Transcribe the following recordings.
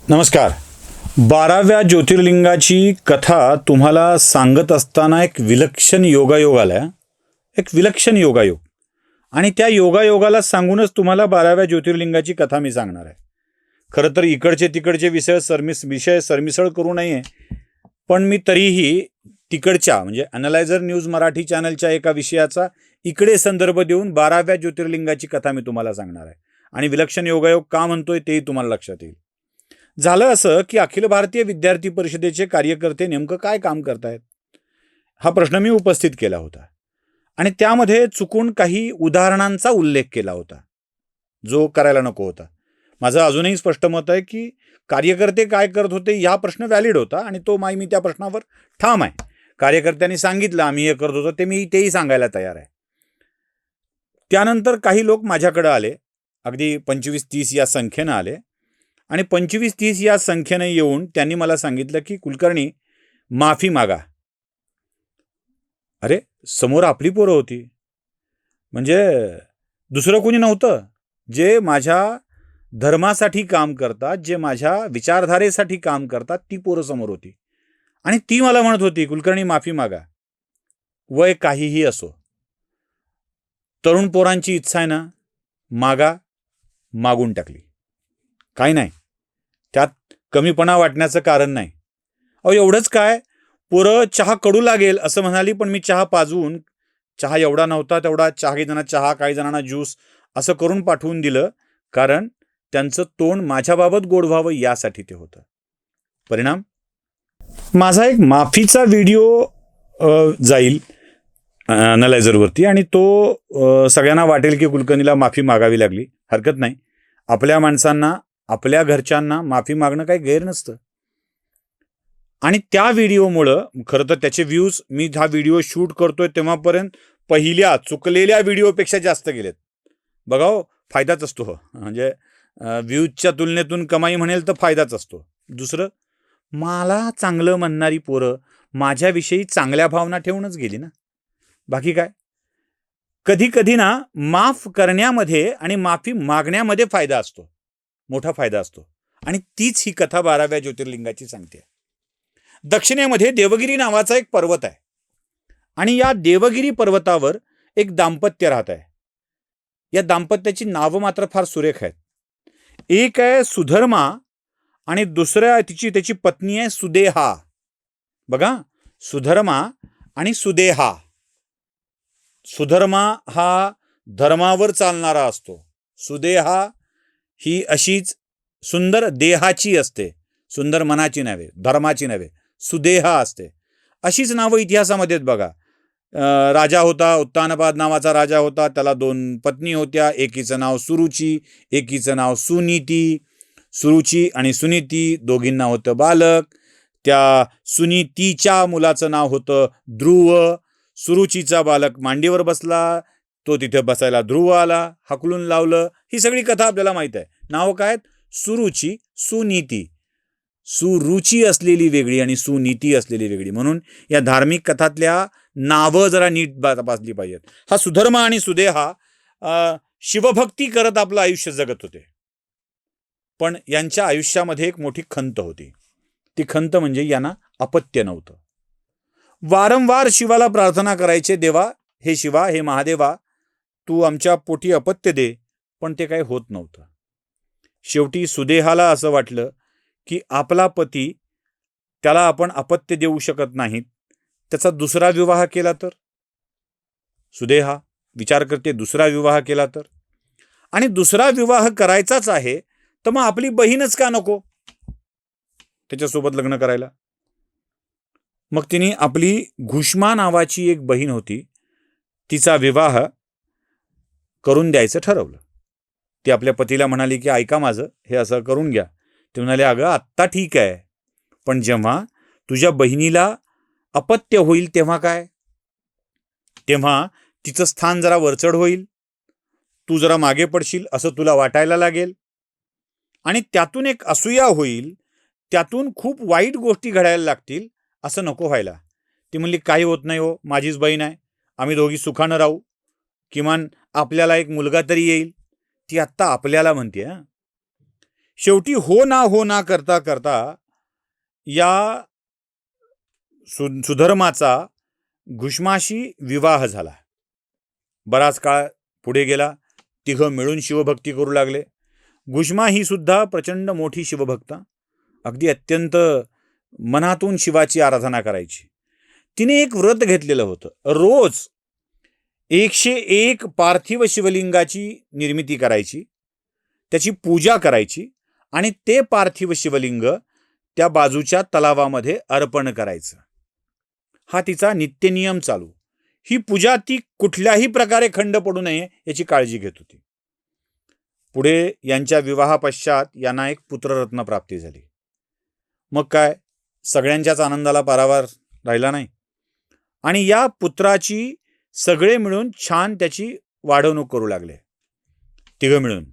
नमस्कार. 12व्या ज्योतिर्लिंगाची कथा तुम्हाला सांगत असताना एक विलक्षण योगायोग आला. एक विलक्षण योगायोग. आणि त्या योगायोगाला सांगूनच तुम्हाला 12व्या ज्योतिर्लिंगाची कथा मी सांगणार आहे. खरं तर इकडचे तिकडचे विषय सरमिसळ करू नये, पण मी तरीही तिकडच्या म्हणजे अॅनालायझर न्यूज मराठी चॅनलच्या एका विषयाचा इकडे संदर्भ देऊन 12व्या ज्योतिर्लिंगाची कथा मी तुम्हाला सांगणार आहे. आणि विलक्षण योगायोग का म्हणतोय तेही तुम्हाला लक्षात येईल. झालं असं की अखिल भारतीय विद्यार्थी परिषदेचे कार्यकर्ते नेमकं काय काम करतायत हा प्रश्न मी उपस्थित केला होता. आणि त्यामध्ये चुकून काही उदाहरणांचा उल्लेख केला होता जो करायला नको होता. माझं अजूनही स्पष्ट मत आहे की कार्यकर्ते काय करत होते हा प्रश्न व्हॅलिड होता आणि मी त्या प्रश्नावर ठाम आहे. कार्यकर्त्यांनी सांगितलं आम्ही हे करत होतो तेही सांगायला तयार आहे. त्यानंतर काही लोक माझ्याकडे आले, अगदी 25-30 या संख्येनं आले आणि 25-30 या संख्येने येऊन त्यांनी मला सांगितलं की कुलकर्णी माफी मागा. अरे समोर आपली पोरं होती, म्हणजे दुसरं कोणी नव्हतं. जे माझ्या धर्मासाठी काम करतात, जे माझ्या विचारधारेसाठी काम करतात ती पोरं समोर होती आणि ती मला म्हणत होती कुलकर्णी माफी मागा. वय काहीही असो, तरुण पोरांची इच्छा आहे ना, मागून टाकली. काही नाही त्यात कमीपणा वाटण्याचं कारण नाही. एवढंच काय, पोरं चहा कडू लागेल असं म्हणाली, पण मी चहा पाजवून, चहा एवढा नव्हता तेवढा, काही जणांना चहा काही जणांना ज्यूस असं करून पाठवून दिलं, कारण त्यांचं तोंड माझ्याबाबत गोड व्हावं यासाठी ते होतं. परिणाम माझा एक माफीचा व्हिडिओ जाईल अॅनालायझरवरती आणि तो सगळ्यांना वाटेल की कुलकर्णीला माफी मागावी लागली. हरकत नाही. आपल्या माणसांना, आपल्या घरच्यांना माफी मागणं काही गैर नसतं. आणि त्या व्हिडिओमुळं खरं तर त्याचे व्ह्यूज, मी हा व्हिडिओ शूट करतोय तेव्हापर्यंत पहिल्या चुकलेल्या व्हिडिओपेक्षा जास्त गेलेत. बघा, फायदाच असतो हो, म्हणजे व्ह्यूजच्या तुलनेतून कमाई म्हणेल तर फायदाच असतो. दुसरं, मला चांगलं म्हणणारी पोरं माझ्याविषयी चांगल्या भावना ठेवूनच गेली ना, बाकी काय. कधी कधी ना माफ करण्यामध्ये आणि माफी मागण्यामध्ये फायदा असतो, मोठा फायदा असतो. आणि तीच ही कथा 12व्या ज्योतिर्लिंगाची सांगते. दक्षिणेमध्ये देवगिरी नावाचा एक पर्वत आहे आणि या देवगिरी पर्वतावर एक दाम्पत्य राहत आहे. या दाम्पत्याची नावं मात्र फार सुरेख आहेत. एक आहे सुधर्मा आणि दुसऱ्या त्याची पत्नी आहे सुदेहा. बघा, सुधर्मा आणि सुदेहा. सुधर्मा हा धर्मावर चालणारा असतो, सुदेहा ही अशीच सुंदर देहाची असते, सुंदर मनाची नव्हे, धर्माची नव्हे, सुदेहा असते. अशीच नावं इतिहासामध्ये आहेत बघा. राजा होता, उत्तानपाद नावाचा राजा होता, त्याला 2 पत्नी होत्या. एकीचं नाव सुरुची, एकीचं नाव सुनीती. सुरुची आणि सुनीती दोघींना होतं बालक. त्या सुनीतीच्या मुलाचं नाव होतं ध्रुव. सुरुचीचा बालक मांडीवर बसला, तो तिथे बसायला ध्रुव आला, हकलून लावलं. ही सगळी कथा आपल्याला माहित आहे. नावं काय आहेत? सुरुची, सुनीती. सुरुची असलेली वेगळी आणि सुनीती असलेली वेगळी. म्हणून या धार्मिक कथातल्या नावं जरा नीट तपासली पाहिजेत. हा सुधर्मा आणि सुदेहा शिवभक्ती करत आपलं आयुष्य जगत होते, पण यांच्या आयुष्यामध्ये एक मोठी खंत होती. ती खंत म्हणजे यांना अपत्य नव्हतं. वारंवार शिवाला प्रार्थना करायचे, देवा, हे शिवा, हे महादेवा, तू आमच्या पोटी अपत्य दे, पण ते काही होत नव्हतं. शेवटी सुदेहाला असं वाटलं की आपला पती, त्याला आपण अपत्य देऊ शकत नाहीत, त्याचा दुसरा विवाह केला तर. सुदेहा विचार करते, दुसरा विवाह केला तर, आणि दुसरा विवाह करायचाच आहे तर मग आपली बहीणच का नको त्याच्यासोबत लग्न करायला. मग तिने आपली घुष्मा नावाची एक बहीण होती, तिचा विवाह करून द्यायचं ठरवलं. ती आपल्या पतीला म्हणाली की ऐका माझं, हे असं करून घ्या. ते म्हणाले, अगं आत्ता ठीक आहे, पण जेव्हा तुझ्या बहिणीला अपत्य होईल तेव्हा काय, तेव्हा तिचं स्थान जरा वरचढ होईल, तू जरा मागे पडशील असं तुला वाटायला लागेल आणि त्यातून एक असूया होईल, त्यातून खूप वाईट गोष्टी घडायला लागतील, असं नको व्हायला. ती म्हणली, काही होत नाही हो, माझीच बहीण आहे, आम्ही दोघी सुखानं राहू, किमान आपल्याला एक मुलगा तरी येईल. ती आत्ता आपल्याला म्हणते. शेवटी हो ना करता करता या सुधर्माचा घुष्माशी विवाह झाला. बराच काळ पुढे गेला. तिघं मिळून शिवभक्ती करू लागले. घुष्मा ही सुद्धा प्रचंड मोठी शिवभक्त, अगदी अत्यंत मनातून शिवाची आराधना करायची. तिने एक व्रत घेतलेलं होतं. रोज 101 पार्थिव शिवलिंगाची निर्मिती करायची, त्याची पूजा करायची आणि ते पार्थिव शिवलिंग त्या बाजूच्या तलावामध्ये अर्पण करायचं. हा तिचा नित्यनियम चालू. ही पूजा ती कुठल्याही प्रकारे खंड पडू नये याची काळजी घेत होती. पुढे यांच्या विवाहापश्चात यांना एक पुत्ररत्न प्राप्ती झाली. मग काय, सगळ्यांच्याच आनंदाला पारावार राहिला नाही आणि या पुत्राची सगळे मिळून छान त्याची वाढवणूक करू लागले, तिघं मिळून.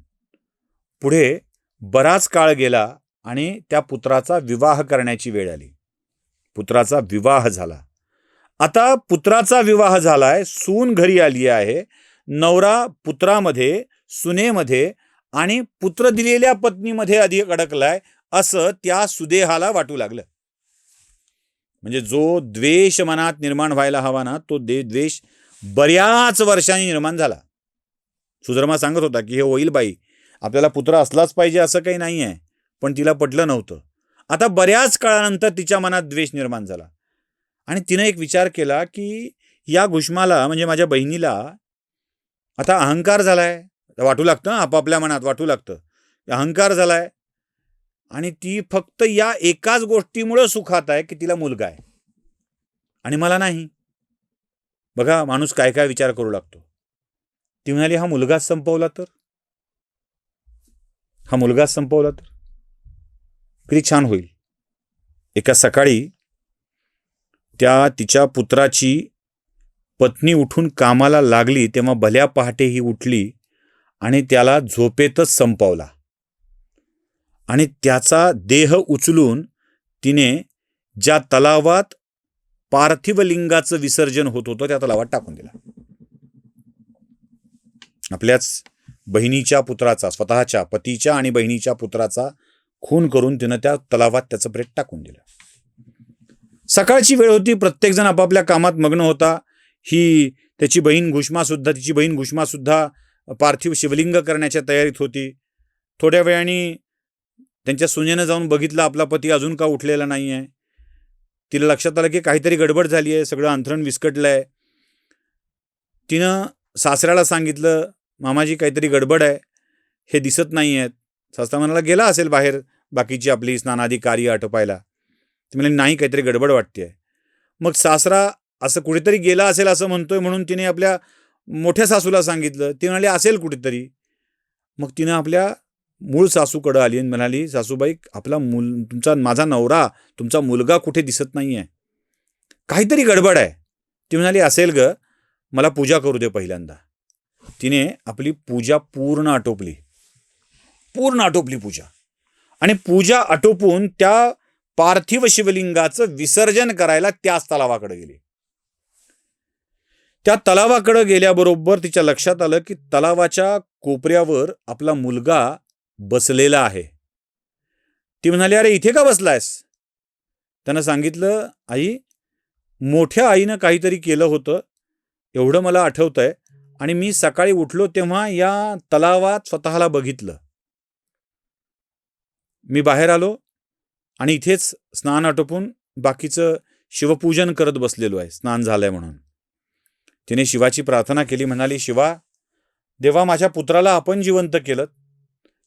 पुढे बराच काळ गेला आणि त्या पुत्राचा विवाह करण्याची वेळ आली. पुत्राचा विवाह झाला. आता पुत्राचा विवाह झालाय, सून घरी आली आहे. नवरा पुत्रामध्ये, सुनेमध्ये आणि पुत्र दिलेल्या पत्नीमध्ये अधिक अडकलाय असं त्या सुदेहाला वाटू लागलं. म्हणजे जो द्वेष मनात निर्माण व्हायला हवा ना, तो द्वेष बऱ्याच वर्षांनी निर्माण झाला. सुधर्मा सांगत होता की हे होईल बाई, आपल्याला पुत्र असलाच पाहिजे असं काही नाही आहे, पण तिला पटलं नव्हतं. आता बऱ्याच काळानंतर तिच्या मनात द्वेष निर्माण झाला आणि तिने एक विचार केला की या घुष्माला म्हणजे माझ्या बहिणीला आता अहंकार झालाय, वाटू लागतं, आपापल्या मनात वाटू लागतं, अहंकार झालाय आणि ती फक्त या एकाच गोष्टीमुळे सुखात आहे की तिला मुलगा आहे आणि मला नाही. बघा माणूस काय काय विचार करू लागतो. ती म्हणाली हा मुलगाच संपवला तर, हा मुलगाच संपवला तर किती छान होईल. एका सकाळी तिच्या पुत्राची पत्नी उठून कामाला लागली तेव्हा भल्या पहाटे ही उठली आणि त्याला झोपेतच संपवला आणि त्याचा देह उचलून तिने ज्या तलावात पार्थिव लिंगाचं विसर्जन होत होतं त्या तलावात टाकून दिला. आपल्याच बहिणीच्या पुत्राचा, स्वतःच्या पतीच्या आणि बहिणीच्या पुत्राचा खून करून तिनं त्या तलावात त्याचं प्रेत टाकून दिलं. सकाळची वेळ होती, प्रत्येकजण आपापल्या कामात मग्न होता. तिची बहीण घुष्मा सुद्धा पार्थिव शिवलिंग करण्याच्या तयारीत होती. थोड्या वेळाने त्यांच्या सुनेनं जाऊन बघितलं आपला पती अजून का उठलेला नाही आहे. तिला लक्षात आलं की काहीतरी गडबड झाली आहे, सगळं अंथरण विस्कटलं आहे. तिनं सासऱ्याला सांगितलं, मामाजी काहीतरी गडबड आहे, हे दिसत नाही आहेत. सासरा म्हणाला गेला असेल बाहेर बाकीची आपली स्नानादी कार्य आटोपायला. ती म्हणाली नाही, काहीतरी गडबड वाटते आहे. मग सासरा असं कुठेतरी गेला असेल असं म्हणतोय म्हणून तिने आपल्या मोठ्या सासूला सांगितलं. ती म्हणाली असेल कुठेतरी. मग तिनं आपल्या मूळ सासूकडं आली आणि म्हणाली, सासूबाई आपला माझा नवरा, तुमचा मुलगा कुठे दिसत नाही आहे, काहीतरी गडबड आहे. ती म्हणाली असेल ग, मला पूजा करू दे पहिल्यांदा. तिने आपली पूजा पूर्ण आटोपली पूजा आणि पूजा आटोपून त्या पार्थिव शिवलिंगाचं विसर्जन करायला त्याच तलावाकडे गेली. त्या तलावाकडे गेल्याबरोबर तिच्या लक्षात आलं की तलावाच्या कोपऱ्यावर आपला मुलगा बसलेला आहे. ती म्हणाली अरे इथे का बसलायस. त्यानं सांगितलं, आई मोठ्या आईनं काहीतरी केलं होतं एवढं मला आठवतंय आणि मी सकाळी उठलो तेव्हा या तलावात स्वतःला बघितलं. मी बाहेर आलो आणि इथेच स्नान आटोपून बाकीचं शिवपूजन करत बसलेलो आहे, स्नान झालंय म्हणून. तिने शिवाची प्रार्थना केली, म्हणाली शिवा, देवा माझ्या पुत्राला आपण जिवंत केलं,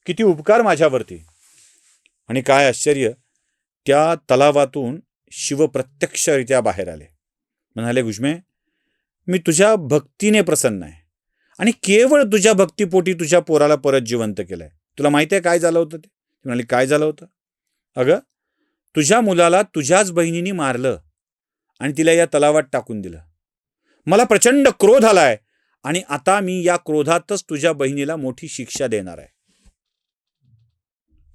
किती उपकार माझ्यावरती. आणि काय आश्चर्य, त्या तलावातून शिव प्रत्यक्षरित्या बाहेर आले. म्हणाले घुष्मे, मी तुझ्या भक्तीने प्रसन्न आहे आणि केवळ तुझ्या भक्तीपोटी तुझ्या पोराला परत जिवंत केलंय. तुला माहिती आहे काय झालं होतं ते. म्हणाली काय झालं होतं. अगं तुझ्या मुलाला तुझ्याच बहिणीने मारलं आणि तिला या तलावात टाकून दिलं. मला प्रचंड क्रोध आलाय आणि आता मी या क्रोधातच तुझ्या बहिणीला मोठी शिक्षा देणार आहे.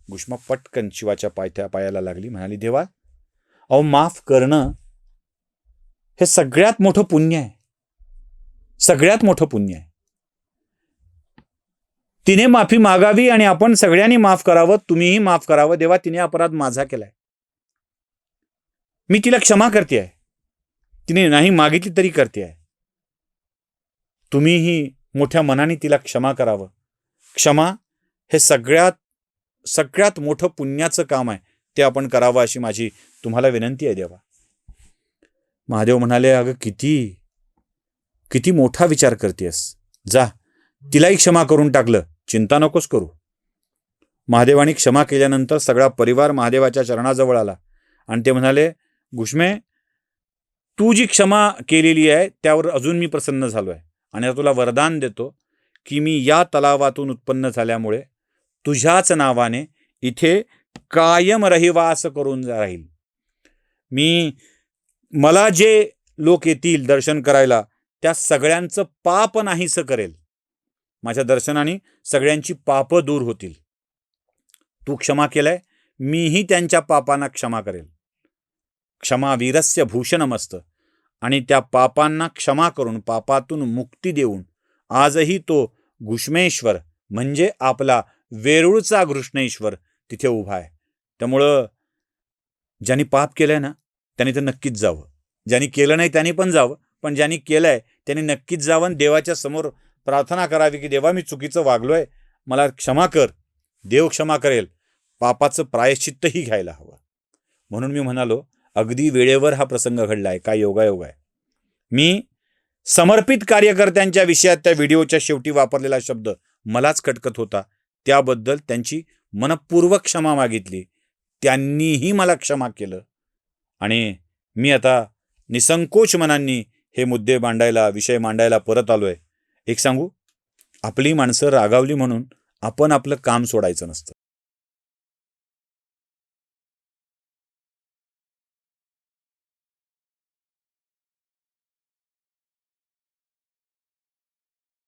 घुष्मा पटकन शिवाच्या पायाला लागली, म्हणाली देवा अहो माफ करणं हे सगळ्यात मोठं पुण्य आहे, सगळ्यात मोठं पुण्य आहे. तिने माफी मागावी आणि आपण सगळ्यांनी माफ करावं, तुम्हीही माफ करावं. देवा, तिने अपराध माझा केलाय, मी तिला क्षमा करते आहे. तिने नाही मागितली तरी करते आहे. तुम्हीही मोठ्या मनाने तिला क्षमा करावं. क्षमा हे सगळ्यात मोठं पुण्याचं काम आहे, ते आपण करावं अशी माझी तुम्हाला विनंती आहे देवा. महादेव म्हणाले, अगं किती मोठा विचार करतेस, जा तिलाही क्षमा करून टाकलं, चिंता नकोस करू. महादेवाने क्षमा केल्यानंतर सगळा परिवार महादेवाच्या चरणाजवळ आला आणि ते म्हणाले, घुष्मे, तू जी क्षमा केलेली आहे त्यावर अजून मी प्रसन्न झालो आहे आणि आता तुला वरदान देतो की मी या तलावातून उत्पन्न झाल्यामुळे तुझ्याच नावाने इथे कायम रहिवास करून राहील. मला जे लोक येतील दर्शन करायला त्या सगळ्यांचं पाप नाहीसं करेल. माझ्या दर्शनाने सगळ्यांची पाप दूर होतील. तू क्षमा केलंय, मीही त्यांच्या पापांना क्षमा करेल. क्षमा वीरस्य भूषणमस्त. आणि त्या पापांना क्षमा करून पापातून मुक्ती देऊन आजही तो घुष्मेश्वर म्हणजे आपला वेरूळचा घृष्णेश्वर तिथे उभा आहे. त्यामुळं ज्यांनी पाप केलंय ना त्यांनी तर नक्कीच जावं, ज्यांनी केलं नाही त्यांनी पण जावं, पण ज्यांनी केलंय त्यांनी नक्कीच जावं आणि देवाच्या समोर प्रार्थना करावी की देवा, मी चुकीचं वागलोय, मला क्षमा कर. देव क्षमा करेल. पापाचं प्रायश्चित्तही घ्यायला हवं. म्हणून मी म्हणालो, अगदी वेळेवर हा प्रसंग घडला आहे. काय योगायोग आहे. मी समर्पित कार्यकर्त्यांच्या विषयात त्या व्हिडिओच्या शेवटी वापरलेला शब्द मलाच खटकत होता, त्याबद्दल त्यांची मनपूर्वक क्षमा मागितली. त्यांनीही मला क्षमा केलं आणि मी आता निसंकोच मनांनी हे मुद्दे मांडायला, विषय मांडायला परत आलोय. एक सांगू, आपली माणसं रागावली म्हणून आपण आपलं काम सोडायचं नसतं.